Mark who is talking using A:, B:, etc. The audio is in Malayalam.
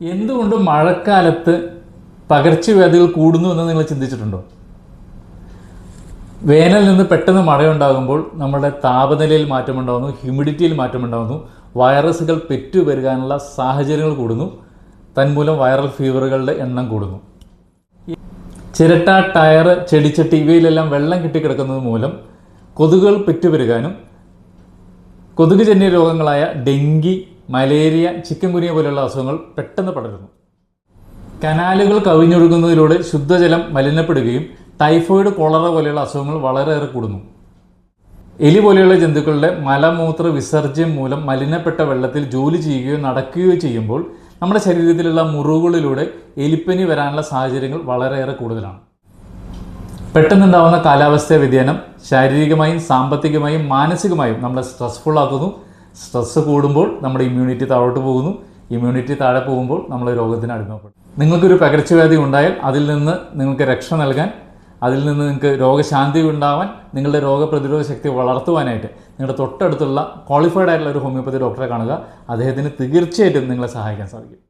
A: എന്തുകൊണ്ട് മഴക്കാലത്ത് പകർച്ചവ്യാധികൾ കൂടുന്നു എന്ന് നിങ്ങൾ ചിന്തിച്ചിട്ടുണ്ടോ? വേനലിൽ നിന്ന് പെട്ടെന്ന് മഴയുണ്ടാകുമ്പോൾ നമ്മുടെ താപനിലയിൽ മാറ്റമുണ്ടാകുന്നു, ഹ്യൂമിഡിറ്റിയിൽ മാറ്റമുണ്ടാകുന്നു, വൈറസുകൾ പെറ്റുപെരുകാനുള്ള സാഹചര്യങ്ങൾ കൂടുന്നു, തന്മൂലം വൈറൽ ഫീവറുകളുടെ എണ്ണം കൂടുന്നു. ചിരട്ട, ടയർ, ചെടിച്ചട്ടി ഇവയിലെല്ലാം വെള്ളം കെട്ടിക്കിടക്കുന്നത് മൂലം കൊതുകുകൾ പെറ്റുപെരുകാനും കൊതുകുജന്യ രോഗങ്ങളായ ഡെങ്കി, മലേറിയ, ചിക്കൻ ഗുനിയ പോലെയുള്ള അസുഖങ്ങൾ പെട്ടെന്ന് പടരുന്നു. കനാലുകൾ കവിഞ്ഞൊഴുകുന്നതിലൂടെ ശുദ്ധജലം മലിനപ്പെടുകയും ടൈഫോയിഡ്, കോളറ പോലെയുള്ള അസുഖങ്ങൾ വളരെയേറെ കൂടുന്നു. എലി പോലെയുള്ള ജന്തുക്കളുടെ മലമൂത്ര വിസർജ്യം മൂലം മലിനപ്പെട്ട വെള്ളത്തിൽ ജോലി ചെയ്യുകയോ നടക്കുകയോ ചെയ്യുമ്പോൾ നമ്മുടെ ശരീരത്തിലുള്ള മുറിവുകളിലൂടെ എലിപ്പനി വരാനുള്ള സാഹചര്യങ്ങൾ വളരെയേറെ കൂടുതലാണ്. പെട്ടെന്നുണ്ടാകുന്ന കാലാവസ്ഥാ വ്യതിയാനം ശാരീരികമായും സാമ്പത്തികമായും മാനസികമായും നമ്മളെ സ്ട്രെസ്ഫുൾ ആക്കുന്നു. സ്ട്രെസ്സ് കൂടുമ്പോൾ നമ്മുടെ ഇമ്മ്യൂണിറ്റി താഴോട്ട് പോകുന്നു. ഇമ്മ്യൂണിറ്റി താഴെ പോകുമ്പോൾ നമ്മൾ രോഗത്തിന് അടിമപ്പെടും. നിങ്ങൾക്കൊരു പകർച്ചവ്യാധി ഉണ്ടായാൽ അതിൽ നിന്ന് നിങ്ങൾക്ക് രക്ഷ നൽകാൻ, അതിൽ നിന്ന് നിങ്ങൾക്ക് രോഗശാന്തി ഉണ്ടാവാൻ, നിങ്ങളുടെ രോഗപ്രതിരോധ ശക്തി വളർത്തുവാനായിട്ട് നിങ്ങളുടെ തൊട്ടടുത്തുള്ള ക്വാളിഫൈഡ് ആയിട്ടുള്ള ഒരു ഹോമിയോപ്പതി ഡോക്ടറെ കാണുക. അദ്ദേഹത്തിന് തീർച്ചയായിട്ടും നിങ്ങളെ സഹായിക്കാൻ സാധിക്കും.